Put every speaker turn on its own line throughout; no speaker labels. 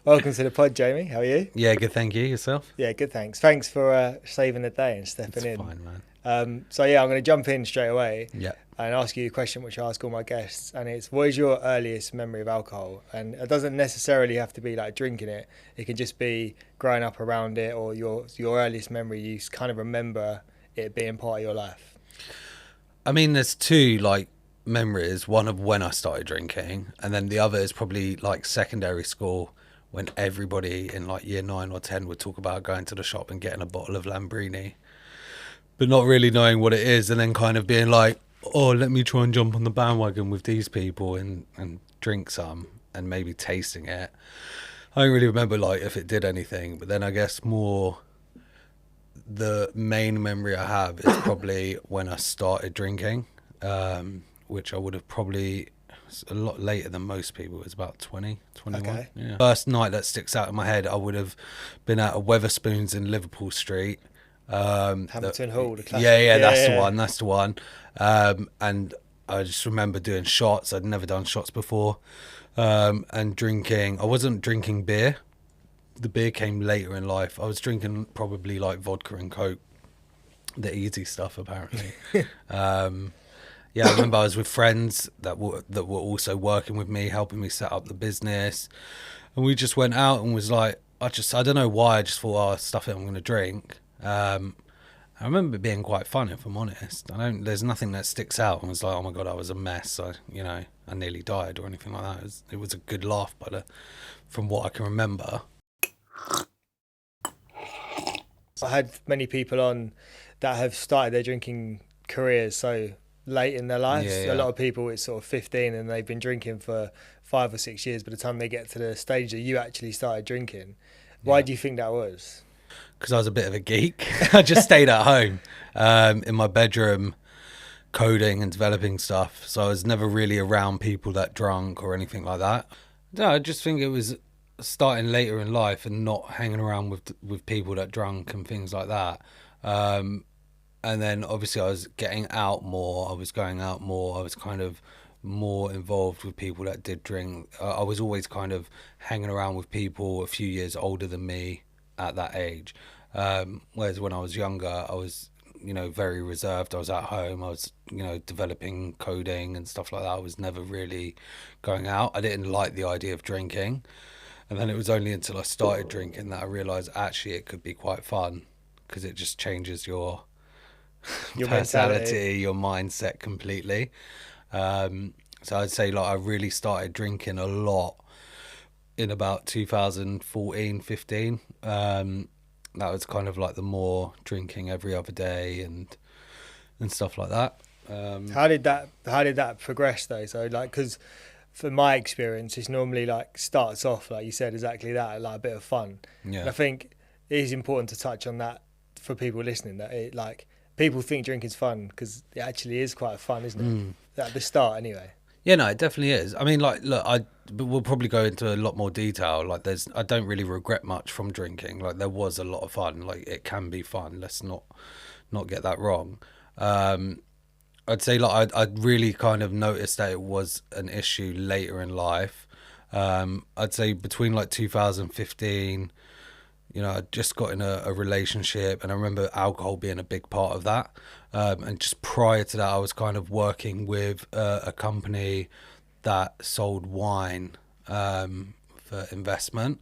Welcome to the pod, Jamie. How are you?
Yeah, good. Thank you. Yourself?
Yeah, good, thanks. Thanks for saving the day and stepping
It's
in.
fine, man.
I'm going to jump in straight away
Yeah.
and ask you a question which I ask all my guests, and it's, what is your earliest memory of alcohol? And it doesn't necessarily have to be like drinking it. It can just be growing up around it, or your earliest memory. You kind of remember it being part of your life.
I mean, there's two memories. One of when I started drinking, and then the other is probably like secondary school when everybody in like year 9 or 10 would talk about going to the shop and getting a bottle of Lambrini, but not really knowing what it is, and then kind of being like, oh, let me try and jump on the bandwagon with these people and drink some and maybe tasting it. I don't really remember like if it did anything, but then I guess more the main memory I have is probably when I started drinking, which I would have probably a lot later than most people. It was about 20, 21.
Okay.
Yeah. First night that sticks out in my head, I would have been at a Weatherspoons in Liverpool Street.
Hamilton Hall, the classic.
Yeah, that's the one. And I just remember doing shots. I'd never done shots before, and drinking. I wasn't drinking beer. The beer came later in life. I was drinking probably like vodka and Coke, the easy stuff apparently. Yeah, I remember I was with friends that were also working with me, helping me set up the business, and we just went out and was like, I don't know why, I just thought, oh, stuff it, I'm going to drink. I remember it being quite fun, if I'm honest. There's nothing that sticks out and was like, oh my god, I was a mess. I nearly died or anything like that. It was a good laugh, from what I can remember.
I had many people on that have started their drinking careers so late in their lives.
Yeah.
A lot of people, it's sort of 15 and they've been drinking for 5 or 6 years by the time they get to the stage that you actually started drinking. Why do you think that was?
Because I was a bit of a geek. I just stayed at home in my bedroom coding and developing stuff. So I was never really around people that drunk or anything like that. No, I just think it was starting later in life and not hanging around with people that drunk and things like that. And then obviously I was getting out more. I was going out more. I was kind of more involved with people that did drink. I was always kind of hanging around with people a few years older than me at that age. Whereas when I was younger, I was, very reserved. I was at home. I was, developing coding and stuff like that. I was never really going out. I didn't like the idea of drinking. And then it was only until I started drinking that I realised actually it could be quite fun, because it just changes your personality, your mindset completely. So I'd say I really started drinking a lot in about 2014, 15. That was kind of like the more drinking every other day and stuff like that.
How did that progress though? So because from my experience, it's normally starts off like you said, exactly that, like a bit of fun.
Yeah.
And I think it is important to touch on that for people listening, that it people think drinking's fun because it actually is quite fun, isn't it? At the start anyway.
Yeah, no, it definitely is. I mean, look, but we'll probably go into a lot more detail. I don't really regret much from drinking. There was a lot of fun. It can be fun. Let's not get that wrong. I'd say I'd really kind of noticed that it was an issue later in life. I'd say between 2015, I'd just got in a relationship, and I remember alcohol being a big part of that. And just prior to that, I was kind of working with a company that sold wine for investment.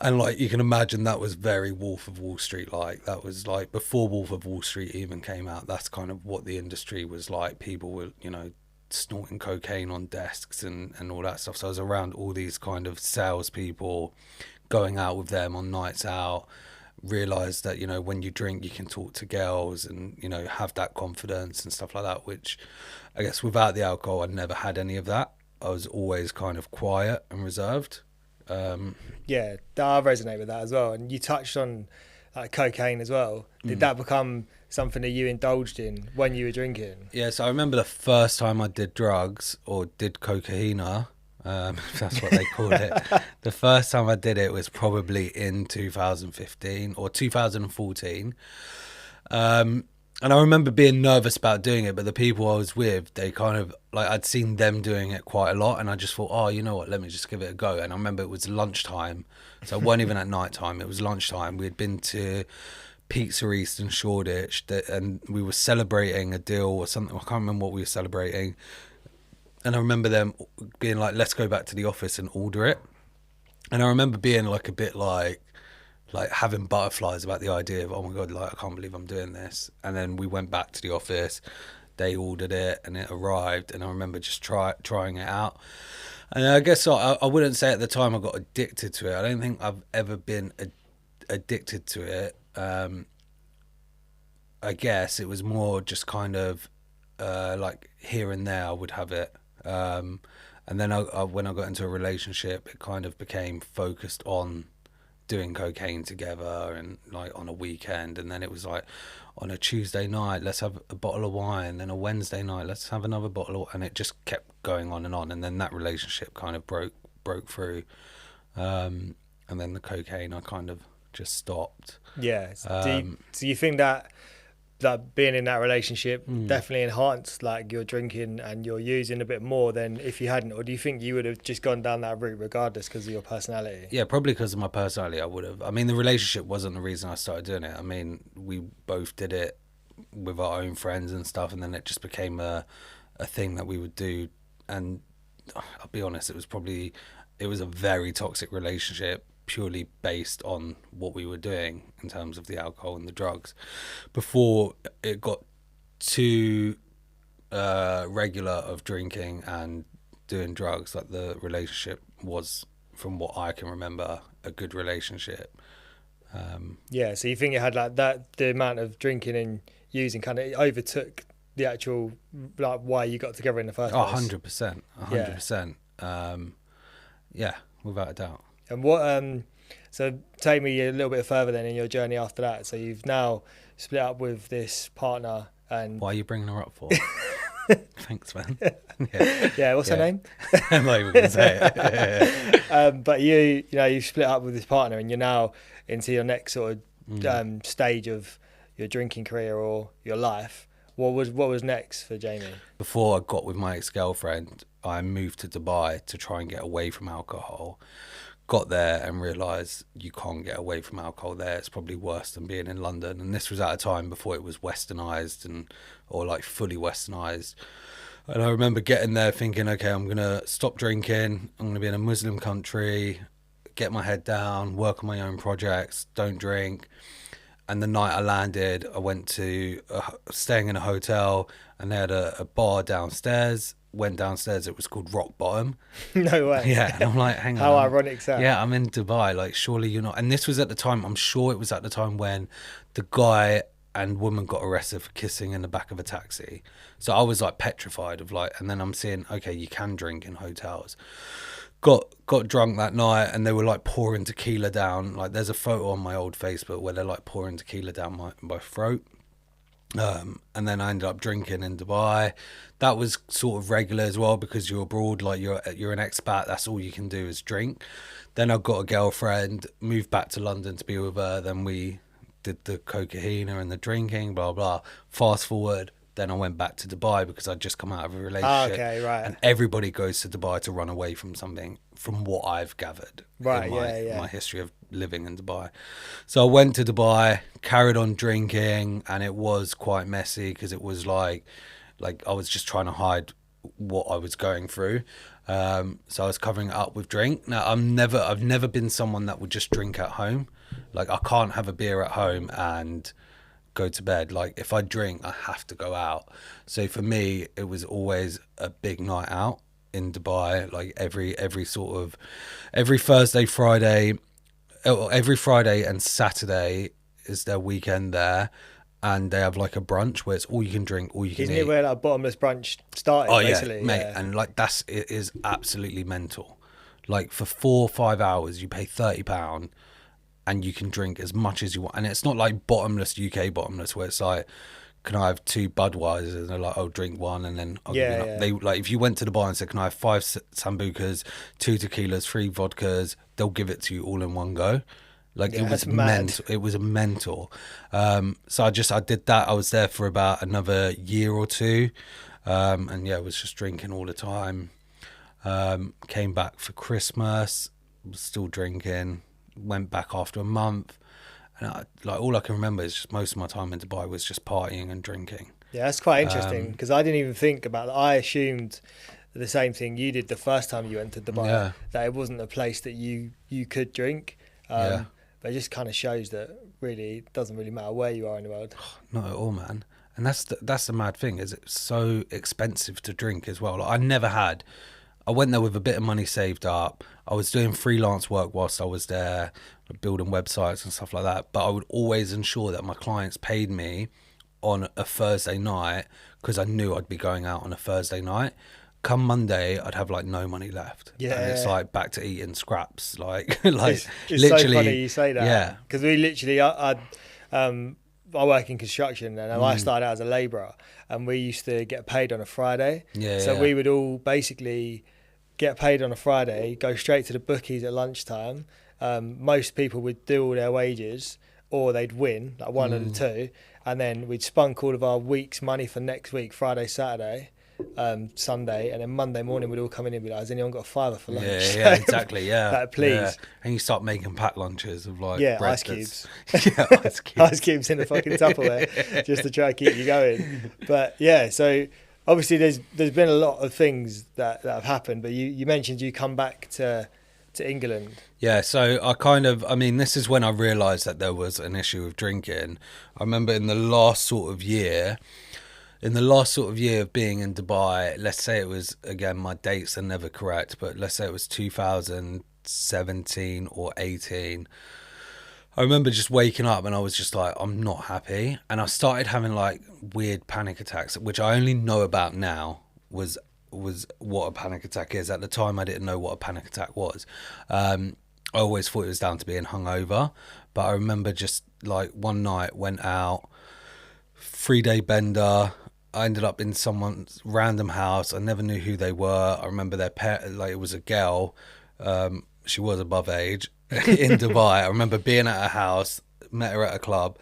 And you can imagine, that was very Wolf of Wall Street. That was before Wolf of Wall Street even came out. That's kind of what the industry was like. People were, snorting cocaine on desks and all that stuff. So I was around all these kind of salespeople, going out with them on nights out, realised that, when you drink, you can talk to girls and, have that confidence and stuff like that, which I guess without the alcohol, I'd never had any of that. I was always kind of quiet and reserved.
Yeah, I resonate with that as well. And you touched on cocaine as well. Did that become something that you indulged in when you were drinking?
Yeah, so I remember the first time I did drugs, or did cocaina, if that's what they called it. The first time I did it was probably in 2015 or 2014. And I remember being nervous about doing it, but the people I was with, they kind of like, I'd seen them doing it quite a lot, and I just thought, oh, you know what, let me just give it a go. And I remember it was lunchtime, so it wasn't even at night time, it was lunchtime. We had been to Pizza East in Shoreditch, and we were celebrating a deal or something. I can't remember what we were celebrating. And I remember them being like, let's go back to the office and order it. And I remember being like a bit like having butterflies about the idea of, oh my God, like I can't believe I'm doing this. And then we went back to the office, they ordered it and it arrived, and I remember just trying it out. And I guess I wouldn't say at the time I got addicted to it. I don't think I've ever been addicted to it. I guess it was more just kind of like here and there I would have it. And then when I got into a relationship, it kind of became focused on doing cocaine together, and like on a weekend, and then it was like on a Tuesday night, let's have a bottle of wine, then a Wednesday night, let's have another bottle and it just kept going on, and then that relationship kind of broke through, and then the cocaine I kind of just stopped.
Yeah. Do you think that being in that relationship definitely enhanced like your drinking and your using a bit more than if you hadn't, or do you think you would have just gone down that route regardless because of your personality?
Yeah, probably because of my personality I would have. I mean, the relationship wasn't the reason I started doing it. I mean, we both did it with our own friends and stuff, and then it just became a thing that we would do. And I'll be honest, it was a very toxic relationship, purely based on what we were doing in terms of the alcohol and the drugs. Before it got too regular of drinking and doing drugs, like the relationship was, from what I can remember, a good relationship.
Yeah, so you think it had like that, the amount of drinking and using kind of overtook the actual like why you got together in the first place?
100%, 100%. Yeah, without a doubt.
And what so take me a little bit further then in your journey after that. So you've now split up with this partner, and
why are you bringing her up for? Thanks, man.
Yeah, what's her name?
I'm not even gonna say it.
But you've split up with this partner, and you're now into your next sort of stage of your drinking career or your life. What was next for Jamie?
Before I got with my ex-girlfriend, I moved to Dubai to try and get away from alcohol. Got there and realised you can't get away from alcohol there. It's probably worse than being in London. And this was at a time before it was westernised or like fully westernised. And I remember getting there thinking, okay, I'm going to stop drinking. I'm going to be in a Muslim country, get my head down, work on my own projects, don't drink. And the night I landed, I went to staying in a hotel, and they had a bar downstairs. Went downstairs, it was called Rock Bottom.
No way.
Yeah, and I'm like, hang on.
How ironic is that?
Yeah, I'm in Dubai, like surely you're not. And this was at the time, I'm sure it was at the time when the guy and woman got arrested for kissing in the back of a taxi. So I was like petrified of like, and then I'm seeing, okay, you can drink in hotels. Got drunk that night, and they were like pouring tequila down. Like there's a photo on my old Facebook where they're like pouring tequila down my throat. And then I ended up drinking in Dubai. That was sort of regular as well, because you're abroad, like you're an expat, that's all you can do is drink. Then I got a girlfriend, moved back to London to be with her. Then we did the cocaine and the drinking, blah blah. Fast forward, then I went back to Dubai because I'd just come out of a relationship.
Okay, right.
And everybody goes to Dubai to run away from something, from what I've gathered in my history of living in Dubai. So I went to Dubai, carried on drinking, and it was quite messy because it was like I was just trying to hide what I was going through. So I was covering it up with drink. Now I've never been someone that would just drink at home. Like I can't have a beer at home and go to bed. Like if I drink, I have to go out. So for me, it was always a big night out in Dubai. Like every Thursday, Friday, every Friday and Saturday is their weekend there, and they have like a brunch where it's all you can drink, all you can eat.
Isn't it where that bottomless brunch started?
Oh
basically?
Yeah, mate, and like it is absolutely mental. Like for 4 or 5 hours, you pay £30. And you can drink as much as you want. And it's not like bottomless, UK bottomless, where it's like, can I have 2 Budweisers? And they're like, oh, drink one, and then I'll give you enough. They like, if you went to the bar and said, can I have 5 sambucas, 2 tequilas, 3 vodkas, they'll give it to you all in one go. Like
Yeah, that's mad.
it was a mentor. So I did that. I was there for about another year or two. And yeah, I was just drinking all the time. Came back for Christmas, was still drinking, went back after a month. And like all I can remember is just most of my time in Dubai was just partying and drinking.
Yeah, that's quite interesting because I didn't even think about that. I assumed the same thing you did the first time you went to Dubai,
Yeah,
that it wasn't a place that you could drink.
yeah.
But it just kind of shows that really it doesn't really matter where you are in the world.
Not at all, man. And that's the mad thing, is it's so expensive to drink as well. Like, I never had. I went there with a bit of money saved up. I was doing freelance work whilst I was there, building websites and stuff like that. But I would always ensure that my clients paid me on a Thursday night because I knew I'd be going out on a Thursday night. Come Monday, I'd have like no money left.
Yeah,
And it's
yeah.
like back to eating scraps. Like
It's
literally.
so funny you say that.
Yeah.
Because we literally, I work in construction and I started out as a labourer and we used to get paid on a Friday.
Yeah,
So
yeah.
we would all basically get paid on a Friday, go straight to the bookies at lunchtime. Most people would do all their wages or they'd win, like one of the two. And then we'd spunk all of our week's money for next week, Friday, Saturday. Sunday, and then Monday morning we'd all come in and be like, has anyone got a fiver for lunch?
Yeah, exactly. Yeah,
like, please.
Yeah. And you start making packed lunches of like bread
ice cubes.
yeah, ice cubes.
Ice cubes in the fucking Tupperware just to try and keep you going. But yeah, so obviously there's been a lot of things that have happened, but you mentioned you come back to England.
Yeah, so I mean, this is when I realised that there was an issue of drinking. I remember in the last sort of year of being in Dubai, let's say it was, again, my dates are never correct, but let's say it was 2017 or 18. I remember just waking up and I was just like, I'm not happy. And I started having like weird panic attacks, which I only know about now was what a panic attack is. At the time, I didn't know what a panic attack was. I always thought it was down to being hungover. But I remember just like one night, went out, 3-day bender. I ended up in someone's random house. I never knew who they were. I remember their like it was a girl. She was above age in Dubai. I remember being at her house, met her at a club.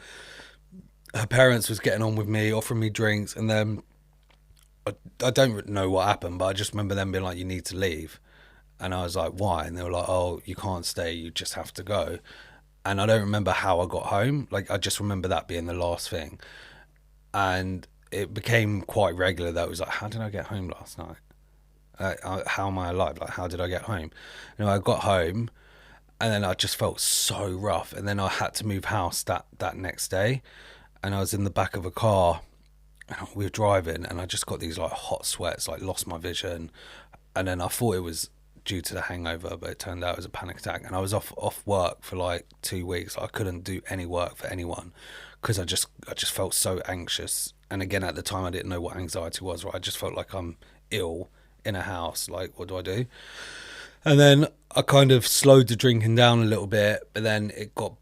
Her parents was getting on with me, offering me drinks, and then I don't know what happened, but I just remember them being like, "You need to leave," and I was like, "Why?" And they were like, "Oh, you can't stay. You just have to go." And I don't remember how I got home. Like I just remember that being the last thing, and it became quite regular that it was like, how did I get home last night? How am I alive? Like, how did I get home? You know, I got home and then I just felt so rough. And then I had to move house that next day. And I was in the back of a car and we were driving and I just got these like hot sweats, like lost my vision. And then I thought it was due to the hangover, but it turned out it was a panic attack. And I was off work for like 2 weeks. I couldn't do any work for anyone because I just felt so anxious. And again, at the time, I didn't know what anxiety was, right? I just felt like I'm ill in a house. Like, what do I do? And then I kind of slowed the drinking down a little bit, but then it got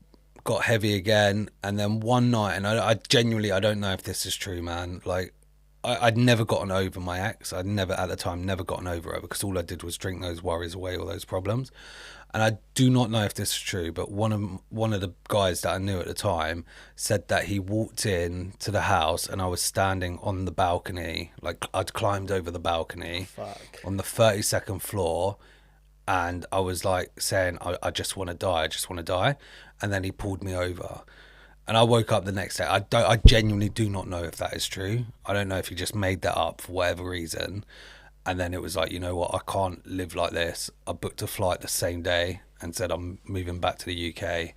heavy again. And then one night, and I genuinely, I don't know if this is true, man. Like, I'd never gotten over my ex. I'd never, at the time, never gotten over her because all I did was drink those worries away, all those problems. And I do not know if this is true, but one of the guys that I knew at the time said that he walked in to the house and I was standing on the balcony, like I'd climbed over the balcony.
Fuck.
On the 32nd floor, and I was like saying, I just want to die, I just want to die. And then he pulled me over. And I woke up the next day. I genuinely do not know if that is true. I don't know if he just made that up for whatever reason. And then it was like, you know what, I can't live like this. I booked a flight the same day and said I'm moving back to the UK.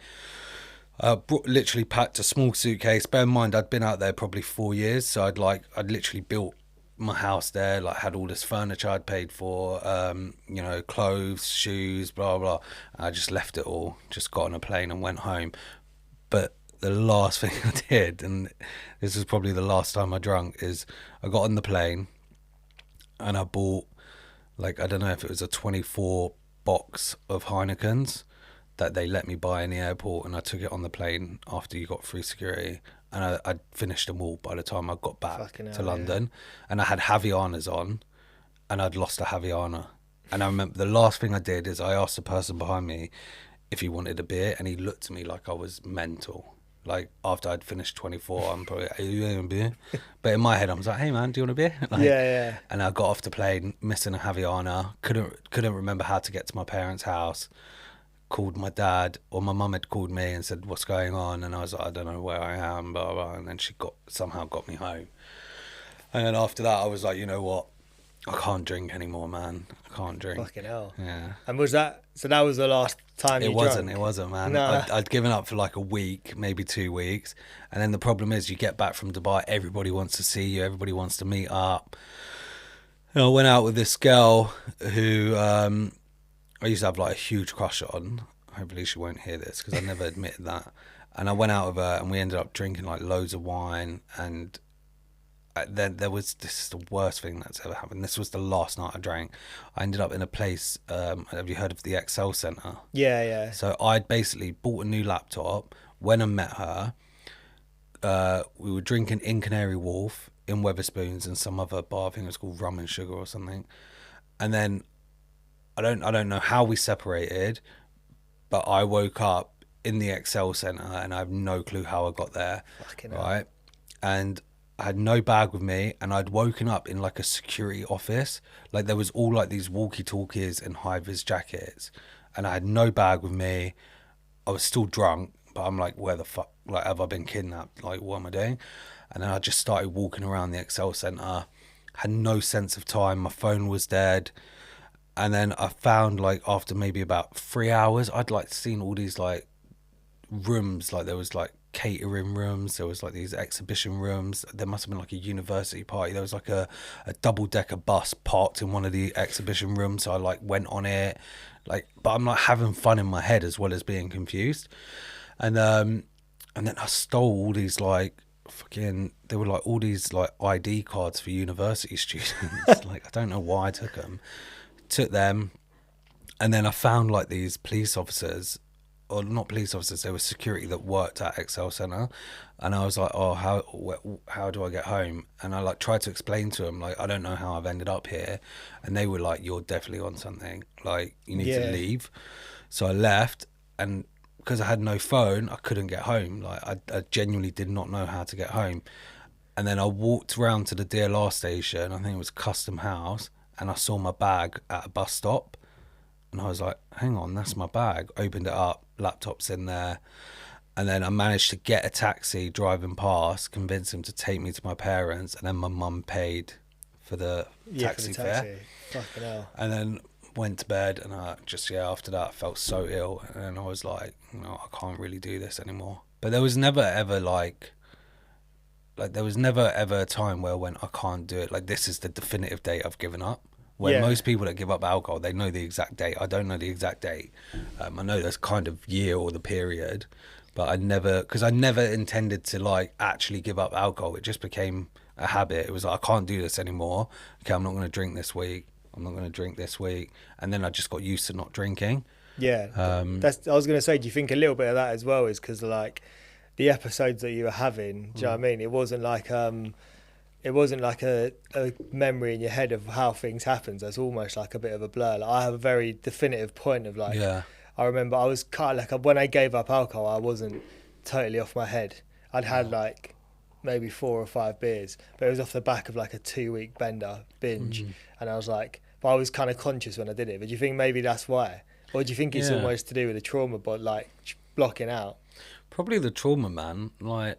Literally packed a small suitcase. Bear in mind, I'd been out there probably 4 years. So I'd literally built my house there, like had all this furniture I'd paid for, you know, clothes, shoes, blah, blah. And I just left it all, just got on a plane and went home. But the last thing I did, and this was probably the last time I drank, is I got on the plane and I bought, like, I don't know if it was a 24 box of Heinekens that they let me buy in the airport, and I took it on the plane after you got through security, and I'd finished them all by the time I got back to London. And I had Havianas on, and I'd lost a Haviana. And I remember the last thing I did is I asked the person behind me if he wanted a beer, and he looked at me like I was mental. Like after I'd finished 24, I'm probably, are you having a beer? But in my head, I was like, hey man, do you want a beer? Like,
Yeah.
And I got off the plane missing a Havaiana. Couldn't remember how to get to my parents' house. Called my dad, or my mum had called me and said, what's going on? And I was like, I don't know where I am, blah, blah. And then she somehow got me home. And then after that, I was like, you know what? I can't drink anymore, man. I can't drink.
Fucking hell.
Yeah.
And so that was the last time
It wasn't, man.
No.
I'd given up for like a week, maybe 2 weeks. And then the problem is you get back from Dubai, everybody wants to see you, everybody wants to meet up. And I went out with this girl who I used to have like a huge crush on. Hopefully she won't hear this because I never admitted that. And I went out with her and we ended up drinking like loads of wine. And then this is the worst thing that's ever happened. This was the last night I drank. I ended up in a place, have you heard of the Excel Centre?
Yeah.
So I'd basically bought a new laptop, went and met her. We were drinking in Canary Wharf, in Wetherspoons, and some other bar, I think it was called Rum and Sugar or something. And then I don't know how we separated, but I woke up in the Excel Centre and I have no clue how I got there.
Fucking
right?
hell.
And I had no bag with me, and I'd woken up in like a security office. Like there was all like these walkie-talkies and high-vis jackets, and I had no bag with me. I was still drunk, but I'm like, where the fuck, like, have I been kidnapped? Like, what am I doing? And then I just started walking around the Excel Centre, had no sense of time. My phone was dead. And then I found, like, after maybe about 3 hours, I'd like seen all these like rooms. Like there was like catering rooms, there was like these exhibition rooms, there must have been like a university party, there was like a double-decker bus parked in one of the exhibition rooms, so I like went on it, like, but I'm like having fun in my head as well as being confused. And then I stole all these like fucking, there were like all these like ID cards for university students. Like I don't know why I took them. And then I found like these police officers, or not police officers, they were security that worked at Excel Centre. And I was like, oh, how do I get home? And I like tried to explain to them, like, I don't know how I've ended up here. And they were like, you're definitely on something, like you need to leave. So I left, and because I had no phone, I couldn't get home. Like I genuinely did not know how to get home. And then I walked around to the DLR station, I think it was Custom House, and I saw my bag at a bus stop. And I was like, hang on, that's my bag. Opened it up, laptop's in there. And then I managed to get a taxi driving past, convince him to take me to my parents. And then my mum paid for the taxi fare.
Fucking hell.
And then went to bed. And I just, after that, I felt so ill. And then I was like, no, I can't really do this anymore. But there was never ever there was never ever a time where I went, I can't do it. Like, this is the definitive date I've given up. When most people that give up alcohol, they know the exact date. I don't know the exact date. I know that's kind of year or the period, but I never intended to like actually give up alcohol. It just became a habit. It was like, I can't do this anymore. Okay, I'm not going to drink this week. I'm not going to drink this week. And then I just got used to not drinking.
Yeah. I was going to say, do you think a little bit of that as well is because like the episodes that you were having, do you know what I mean? It wasn't like a memory in your head of how things happen. It's almost like a bit of a blur. Like I have a very definitive point of like, I remember I was kind of like, when I gave up alcohol, I wasn't totally off my head. I'd had like maybe 4 or 5 beers, but it was off the back of like a 2-week bender binge. And I was like, but I was kind of conscious when I did it. But do you think maybe that's why? Or do you think it's almost to do with the trauma, but like blocking out?
Probably the trauma, man. Like,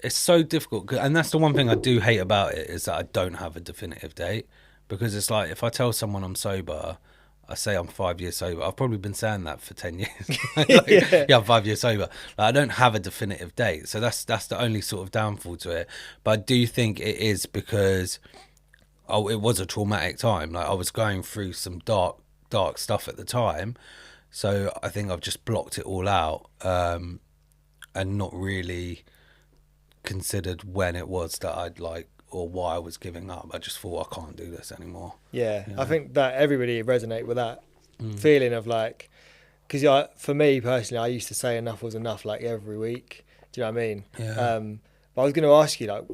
it's so difficult, and that's the one thing I do hate about it, is that I don't have a definitive date. Because it's like, if I tell someone I'm sober, I say I'm 5 years sober. I've probably been saying that for 10 years. I'm 5 years sober. Like, I don't have a definitive date, so that's the only sort of downfall to it. But I do think it is because it was a traumatic time. Like, I was going through some dark stuff at the time, so I think I've just blocked it all out, and not really considered when it was that I'd like, or why I was giving up. I just thought, I can't do this anymore.
I think that everybody resonate with that feeling of like, because for me personally, I used to say enough was enough like every week. Do you know what I mean? But I was going to ask you, like,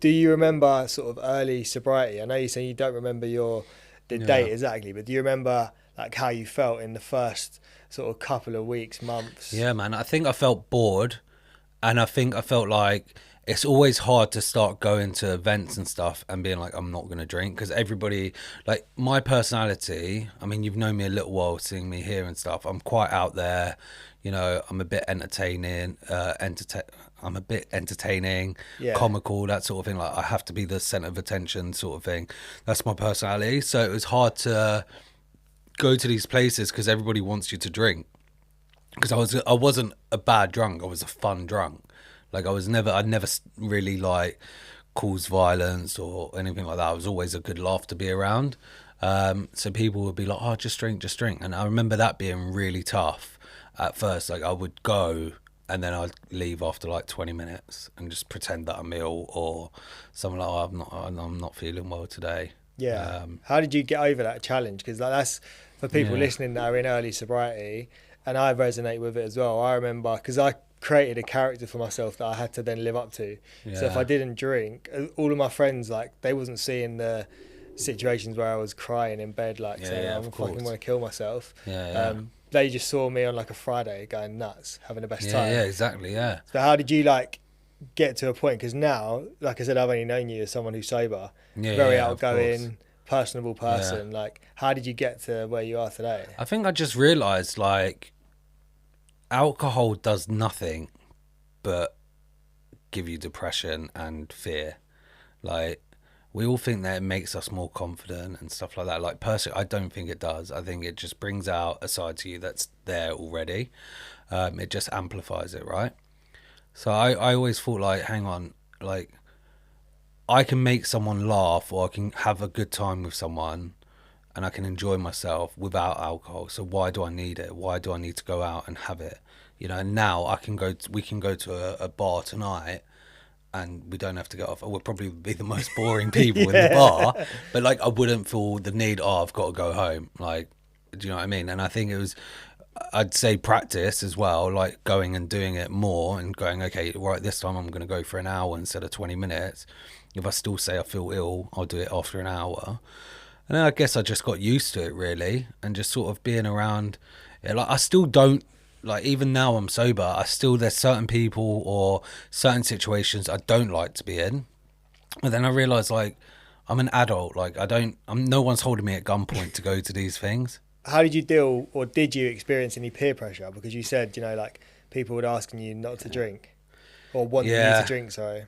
do you remember sort of early sobriety? I know you're saying you don't remember the date exactly, but do you remember like how you felt in the first sort of couple of weeks, months?
Yeah, man. I think I felt bored, and I think I felt like it's always hard to start going to events and stuff and being like, I'm not going to drink, because everybody, like my personality, I mean, you've known me a little while, seeing me here and stuff. I'm quite out there, you know, I'm a bit entertaining, I'm a bit entertaining,
Yeah.
comical, that sort of thing. Like I have to be the center of attention sort of thing. That's my personality. So it was hard to go to these places because everybody wants you to drink. Because I wasn't a bad drunk. I was a fun drunk. Like I'd never really like caused violence or anything like that. I was always a good laugh to be around. So people would be like, "Oh, just drink, just drink." And I remember that being really tough at first. Like I would go and then I'd leave after like 20 minutes and just pretend that I'm ill or something like, "Oh, I'm not feeling well today."
Yeah. How did you get over that challenge? Because like, that's for people
Yeah.
listening that are in early sobriety, and I resonate with it as well. I remember because I created a character for myself that I had to then live up to. So if
Yeah.
I didn't drink, all of my friends, like, they wasn't seeing the situations where I was crying in bed, like
Yeah,
saying,
yeah,
"I
of
fucking
course.
want to kill myself."
Yeah, yeah.
They just saw me on like a Friday going nuts, having the best
Yeah,
time.
yeah, exactly, yeah.
So how did you like get to a point? Because now, like I said, I've only known you as someone who's sober,
Yeah,
very
yeah, of course.
outgoing, personable person. Like, how did you get to where you are today?
I think I just realised, like, alcohol does nothing but give you depression and fear. Like, we all think that it makes us more confident and stuff like that. Like, personally, I don't think it does. I think it just brings out a side to you that's there already. It just amplifies it, right? So I always thought, like, hang on, like, I can make someone laugh or I can have a good time with someone and I can enjoy myself without alcohol. So why do I need it? Why do I need to go out and have it? You know, and now we can go to a bar tonight and we don't have to get off. We'll probably be the most boring people in the bar, but like I wouldn't feel the need, oh, I've got to go home. Like, do you know what I mean? And I think I'd say practice as well, like going and doing it more and going, okay, right, this time I'm going to go for an hour instead of 20 minutes. If I still say I feel ill, I'll do it after an hour. And then I guess I just got used to it really, and just sort of being around it. Like I still don't, like, even now I'm sober, there's certain people or certain situations I don't like to be in. But then I realised, like, I'm an adult. Like no one's holding me at gunpoint to go to these things.
How did you deal, or did you experience any peer pressure? Because you said, you know, like people would asking you not to drink or wanting you to drink. Sorry.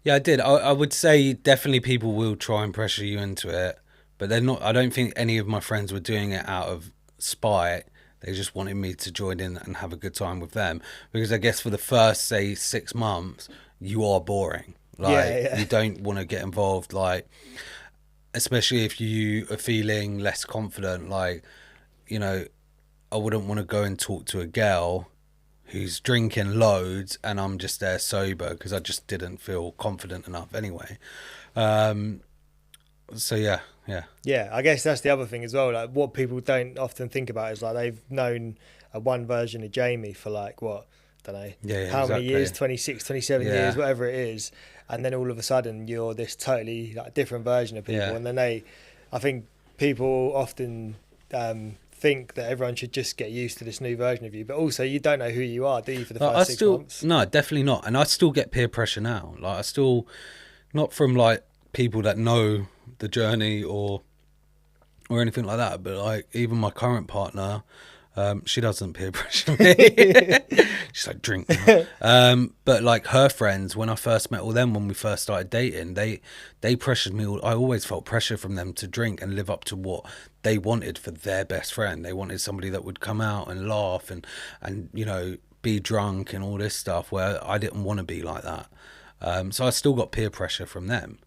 Yeah, I did. I would say definitely people will try and pressure you into it, but they're not. I don't think any of my friends were doing it out of spite. They just wanted me to join in and have a good time with them, because I guess for the first, say, 6 months, you are boring. Like, you don't want to get involved, like, especially if you are feeling less confident. Like, you know, I wouldn't want to go and talk to a girl who's drinking loads and I'm just there sober because I just didn't feel confident enough anyway. So yeah.
Yeah, I guess that's the other thing as well. Like, what people don't often think about is like they've known a one version of Jamie for like, what, don't know, how many years, 26, 27 years, whatever it is. And then all of a sudden you're this totally like different version of people. And then I think people often think that everyone should just get used to this new version of you, but also you don't know who you are, do you, for the first 6 months?
No, definitely not. And I still get peer pressure now. Like, I still, not from like people that know the journey or anything like that, but like even my current partner, she doesn't peer pressure me. She's like, drink. But like her friends, when I first met all them, when we first started dating, they pressured me. I always felt pressure from them to drink and live up to what they wanted for their best friend. They wanted somebody that would come out and laugh and you know, be drunk and all this stuff, where I didn't want to be like that. So I still got peer pressure from them.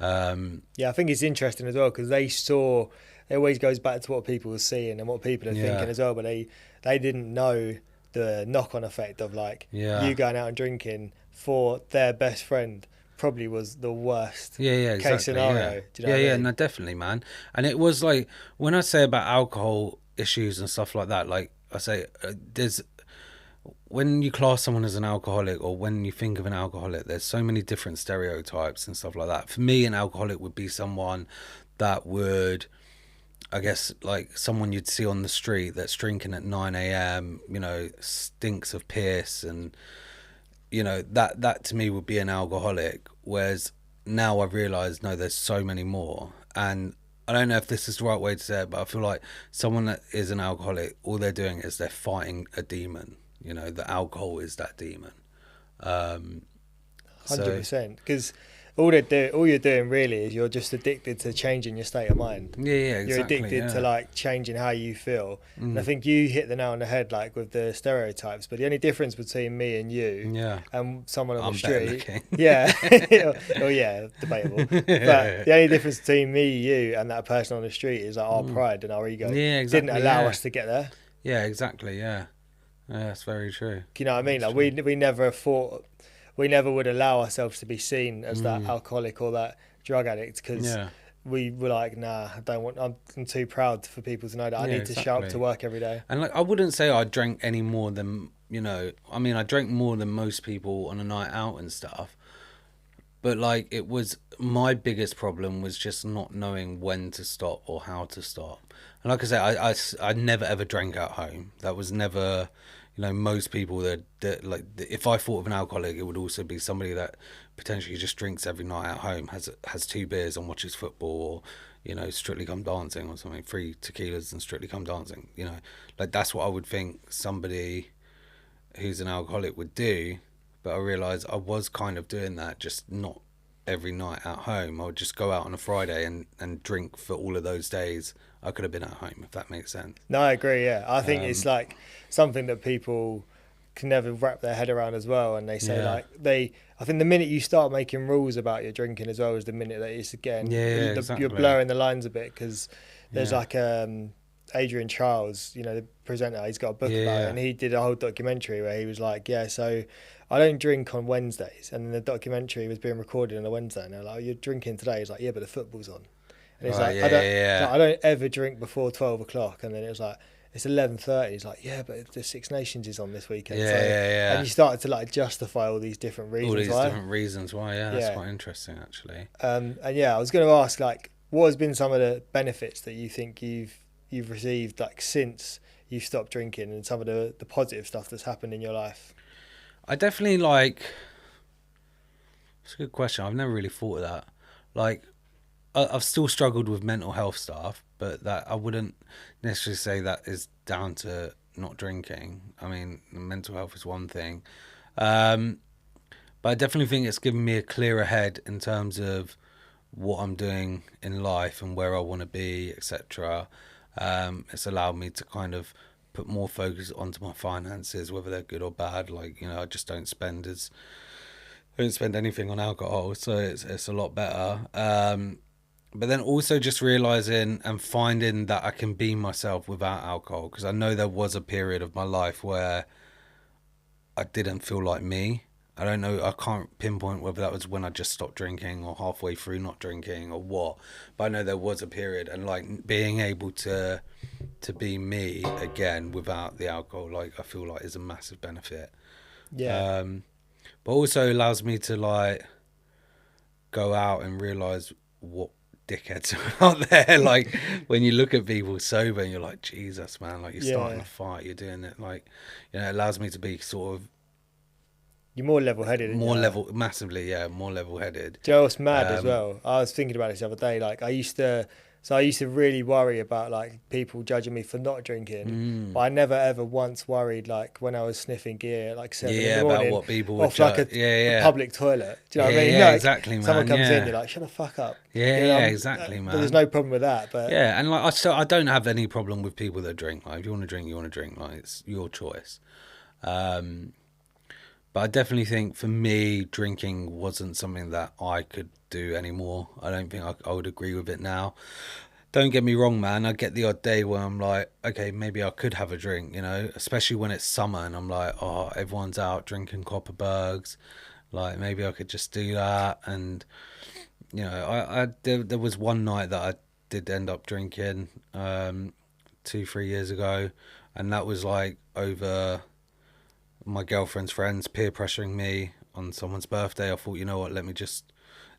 Yeah, I think it's interesting as well because it always goes back to what people are seeing and what people are thinking as well, but they didn't know the knock-on effect of like you going out and drinking for their best friend probably was the worst case scenario. Do you know what I mean?
No, definitely, man. And it was like, when I say about alcohol issues and stuff like that, like I say, when you class someone as an alcoholic, or when you think of an alcoholic, there's so many different stereotypes and stuff like that. For me, an alcoholic would be someone that would I guess like someone you'd see on the street that's drinking at 9 a.m., you know, stinks of piss, and you know that to me would be an alcoholic. Whereas now I realise, no, there's so many more. And I don't know if this is the right way to say it, but I feel like someone that is an alcoholic, all they're doing is they're fighting a demon. You know, the alcohol is that demon. Um, so
100%. Because all you're doing really is you're just addicted to changing your state of mind.
yeah,
You're
exactly,
addicted to
yeah.
like changing how you feel. And I think you hit the nail on the head, like with the stereotypes. But the only difference between me and you
Yeah,
and someone on
I'm
the
better
street,
looking.
yeah, oh yeah, debatable. But the only difference between me, you, and that person on the street is like our pride and our ego.
Yeah, exactly,
Didn't allow
yeah.
us to get there.
Yeah, exactly, yeah. Yeah, that's very true.
You know what I mean?
That's
Like
true.
we never thought, we never would allow ourselves to be seen as that alcoholic or that drug addict because
Yeah,
we were like, nah, I don't want. I'm too proud for people to know that I
yeah,
need to show up to
exactly.
work every day.
And like, I wouldn't say I drank any more than, you know, I mean, I drank more than most people on a night out and stuff. But like, it was my biggest problem was just not knowing when to stop or how to stop. And like I said, I never ever drank at home. That was never, you know, most people that like, if I thought of an alcoholic, it would also be somebody that potentially just drinks every night at home, has 2 beers and watches football, or you know, Strictly Come Dancing or something, 3 tequilas and Strictly Come Dancing. You know, like that's what I would think somebody who's an alcoholic would do. But I realised I was kind of doing that, just not every night at home. I would just go out on a Friday and drink for all of those days I could have been at home, if that makes sense.
No, I agree. Yeah, I think it's
Um,
like something that people can never wrap their head around as well. And they say
yeah,
like they, I think the minute you start making rules about your drinking as well is the minute that it's again
yeah,
you're
exactly.
blurring the lines a bit because there's
Yeah,
like Adrian Charles, you know, the presenter. He's got a book
yeah,
about it,
yeah,
and he did a whole documentary where he was like, yeah, so I don't drink on Wednesdays, and then the documentary was being recorded on a Wednesday, and they're like, oh, you're drinking today. He's like, yeah, but the football's on. And it's
right,
like
yeah, yeah,
he's
yeah,
like, I don't ever drink before 12 o'clock. And then it was like it's 11:30. He's like, yeah, but the Six Nations is on this weekend.
yeah,
So
yeah,
and
yeah.
you started to like justify all these different
All
reasons
these
why.
different reasons why. Yeah, that's
Yeah.
quite interesting, actually.
And yeah, I was going to ask like, what has been some of the benefits that you think you've received like since you've stopped drinking, and some of the positive stuff that's happened in your life?
I definitely like. It's a good question. I've never really thought of that. Like, I've still struggled with mental health stuff, but that I wouldn't necessarily say that is down to not drinking. I mean, mental health is one thing, um, but I definitely think it's given me a clearer head in terms of what I'm doing in life and where I want to be, etc. It's allowed me to kind of put more focus onto my finances, whether they're good or bad. Like, you know, I just don't spend anything on alcohol, so it's a lot better. But then also just realizing and finding that I can be myself without alcohol, because I know there was a period of my life where I didn't feel like me. I don't know, I can't pinpoint whether that was when I just stopped drinking or halfway through not drinking or what, but I know there was a period, and like being able to be me again without the alcohol, like I feel like is a massive benefit.
Yeah,
um but also allows me to like go out and realize what dickheads are out there. Like when you look at people sober and you're like, Jesus, man, like you're starting
yeah.
a fight, you're doing it. Like, you know, it allows me to be sort of
You're more level-headed, aren't you?
more
Now?
level, massively, yeah, more level headed.
Do you know what's mad as
Um,
well? I was thinking about this the other day. Like I used to really worry about like people judging me for not drinking, but I never ever once worried like when I was sniffing gear at like 7 in
yeah,
the
about
morning
what people would
off like
judge. Yeah,
a
yeah,
public toilet. Do you know what I
yeah,
mean?
yeah,
Like
exactly,
someone
man.
comes in,
Yeah,
you're like, shut the fuck up.
yeah,
You know,
yeah, exactly,
but there's
man.
no problem with that. But
Yeah, and like I don't have any problem with people that drink. Like if you want to drink, you want to drink. Like it's your choice. Um, But I definitely think for me, drinking wasn't something that I could do anymore. I don't think I would agree with it now. Don't get me wrong, man. I get the odd day where I'm like, okay, maybe I could have a drink, you know, especially when it's summer and I'm like, oh, everyone's out drinking Copperbergs. Like maybe I could just do that. And, you know, there was one night that I did end up drinking 2, 3 years ago. And that was like over my girlfriend's friends peer pressuring me on someone's birthday. I thought, you know what, let me just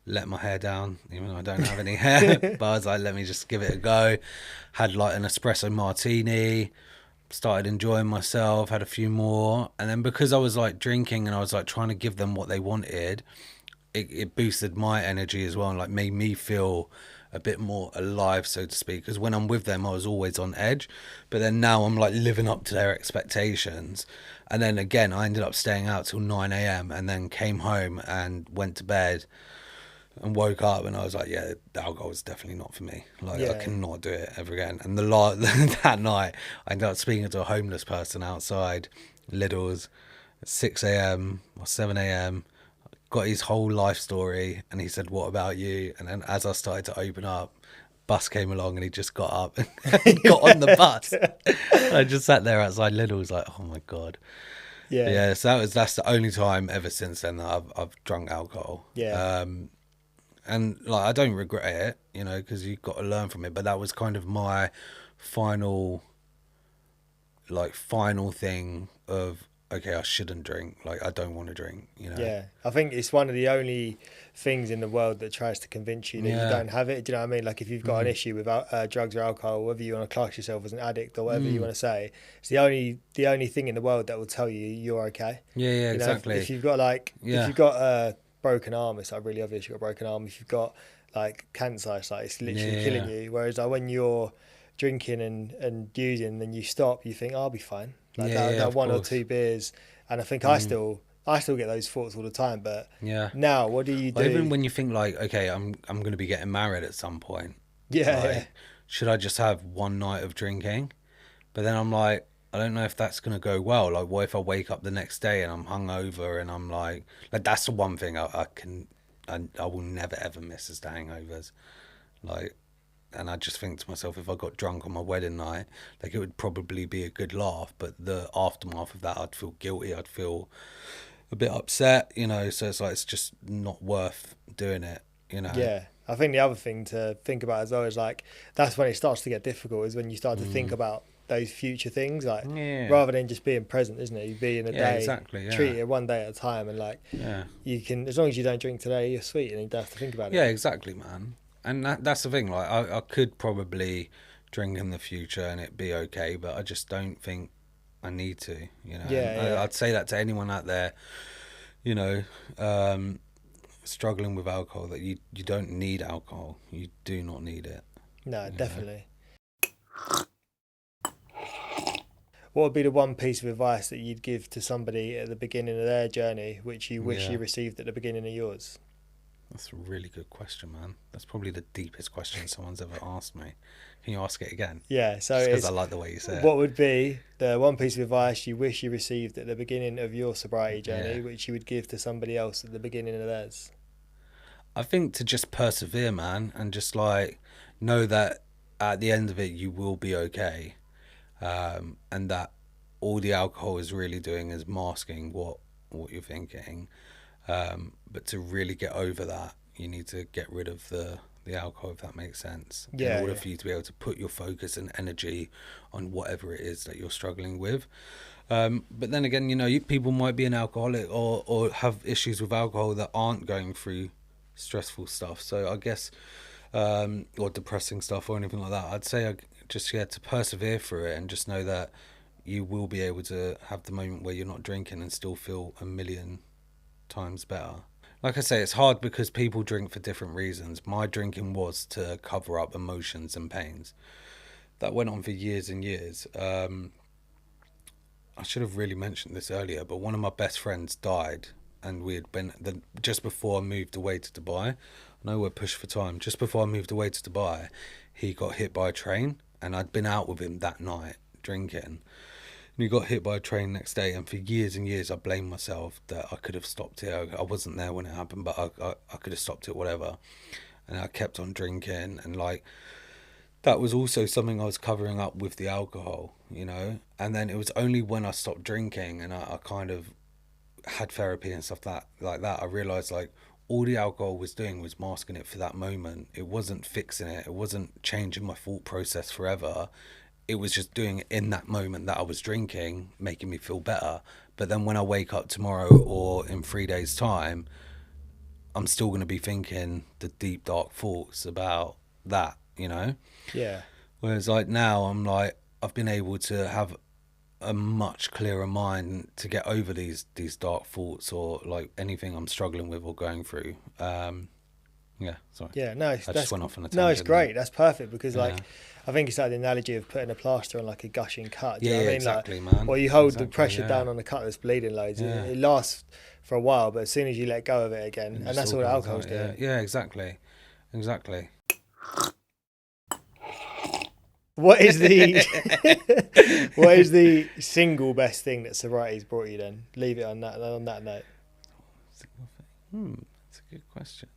let my hair down, even though I don't have any hair. But I was like, let me just give it a go. Had like an espresso martini, started enjoying myself, had a few more. And then because I was like drinking and I was like trying to give them what they wanted, it boosted my energy as well and like made me feel a bit more alive, so to speak, because when I'm with them I was always on edge, but then now I'm like living up to their expectations. And then again I ended up staying out till 9 a.m. and then came home and went to bed and woke up and I was like, yeah, the alcohol is definitely not for me. Like, I
Yeah.
cannot do it ever again. And that night I ended up speaking to a homeless person outside Lidl's at 6 a.m. or 7 a.m., got his whole life story, and he said, what about you? And then as I started to open up, bus came along and he just got up and got on the bus. I just sat there outside Lidl, was like, oh my god.
Yeah.
Yeah, so that's the only time ever since then that I've drunk alcohol.
Yeah.
And like I don't regret it, you know, because you've got to learn from it. But that was kind of my final final thing of, okay, I shouldn't drink. Like, I don't want to drink, you know.
Yeah, I think it's one of the only things in the world that tries to convince you that you
Yeah.
don't have it. Do you know what I mean? Like if you've got an issue with drugs or alcohol, whether you want to class yourself as an addict or whatever you want to say, it's the only thing in the world that will tell you you're okay.
Yeah,
You know,
exactly.
if you've got like if you've got a broken arm, it's like really obvious you've got a broken arm. If you've got like cancer, it's like it's literally killing you. Whereas like when you're drinking and using, then you stop, you think, I'll be fine. Like that one or two beers, and I think I still get those thoughts all the time. But now, what do you do?
Even when you think like, okay, I'm going to be getting married at some point.
Yeah.
Should I just have one night of drinking? But then I'm like, I don't know if that's going to go well. Like, what if I wake up the next day and I'm hungover and I'm like that's the one thing I will never ever miss is the hangovers. Like, and I just think to myself, if I got drunk on my wedding night, like it would probably be a good laugh, but the aftermath of that, I'd feel guilty. I'd feel a bit upset, you know. So it's like it's just not worth doing it, you know.
Yeah, I think the other thing to think about as well is like that's when it starts to get difficult. Is when you start to think about those future things, like rather than just being present, isn't it? You be in a day,
exactly,
treat it one day at a time, and like you can, as long as you don't drink today, you're sweet, and you don't have to think about it.
Yeah, exactly, man. And that's the thing. Like, I could probably drink in the future and it be okay, but I just don't think I need to. You know. I'd say that to anyone out there, you know, struggling with alcohol, that you don't need alcohol. You do not need it.
No, definitely. What would be the one piece of advice that you'd give to somebody at the beginning of their journey, which you wish you received at the beginning of yours?
That's a really good question, man. That's probably the deepest question someone's ever asked me. Can you ask it again?
Yeah, so
because I like the way you say it.
What would be the one piece of advice you wish you received at the beginning of your sobriety journey, which you would give to somebody else at the beginning of theirs?
I think to just persevere, man, and just like know that at the end of it you will be okay, and that all the alcohol is really doing is masking what you're thinking. But to really get over that, you need to get rid of the alcohol, if that makes sense. In order for you to be able to put your focus and energy on whatever it is that you're struggling with. But then again, you know, people might be an alcoholic or have issues with alcohol that aren't going through stressful stuff. So I guess, or depressing stuff or anything like that. I'd say to persevere through it and just know that you will be able to have the moment where you're not drinking and still feel a million times better. Like I say, it's hard because people drink for different reasons. My drinking was to cover up emotions and pains. That went on for years and years. I should have really mentioned this earlier, but one of my best friends died, and we had been just before I moved away to Dubai. I know we're pushed for time. Just before I moved away to Dubai, he got hit by a train, and I'd been out with him that night drinking. And he got hit by a train next day, and for years and years I blamed myself that I could have stopped it. I wasn't there when it happened, but I could have stopped it, whatever. And I kept on drinking, and like that was also something I was covering up with the alcohol, you know. And then it was only when I stopped drinking and I kind of had therapy and stuff like that, I realized like all the alcohol was doing was masking it for that moment. It wasn't fixing it. It wasn't changing my thought process forever. It was just doing it in that moment that I was drinking, making me feel better. But then when I wake up tomorrow or in 3 days' time, I'm still going to be thinking the deep dark thoughts about that, you know.
Yeah.
Whereas like now I'm like, I've been able to have a much clearer mind to get over these dark thoughts or like anything I'm struggling with or going through. Yeah, sorry.
Yeah, no,
I just went off on a tangent.
no, it's great. That's perfect because
Yeah.
like I think it's like the analogy of putting a plaster on like a gushing cut. Do you
Yeah,
know what I mean?
exactly,
like,
man.
or you hold
Exactly,
the pressure
yeah.
down on a cut that's bleeding loads.
Yeah.
It lasts for a while, but as soon as you let go of it again, and that's all alcohol's doing.
Yeah, exactly.
What is the what is the single best thing that sobriety's brought you? Then leave it on that note.
That's a good question.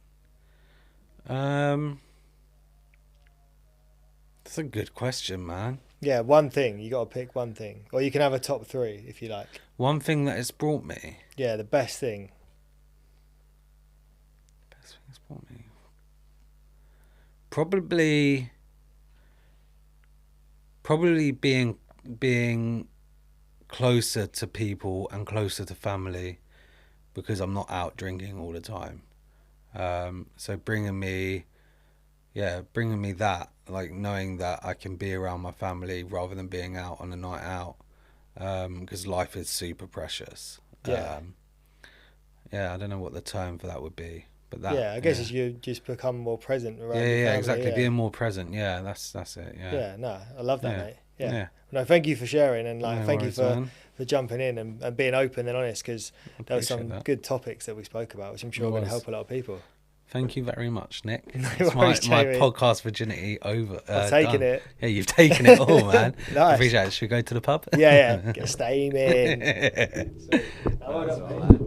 That's a good question, man.
Yeah, one thing. You got to pick one thing, or you can have a top 3 if you like.
One thing that it's brought me.
Yeah, the best thing.
Best thing it's brought me. Probably being closer to people and closer to family, because I'm not out drinking all the time. So bringing me that, like knowing that I can be around my family rather than being out on a night out, because life is super precious.
Yeah.
I don't know what the term for that would be, but that.
Yeah, I guess as you just become more present around your
Yeah,
family,
exactly.
yeah.
Being more present. Yeah, that's it. Yeah.
Yeah, no, I love that,
Yeah.
mate. Yeah.
Yeah.
No, thank you for sharing and like
No
thank
worries,
you
man.
for jumping in and being open and honest, because there were some
Appreciate that.
good topics that we spoke about, which I'm sure are going to help a lot of people.
Thank you very much, Nick.
No
It's
worries,
my
Jamie.
podcast virginity over.
I've taken
done.
it.
Yeah, you've taken it all, man.
Nice.
Appreciate it. Should we go to the pub?
Yeah, get steaming.
That's all right.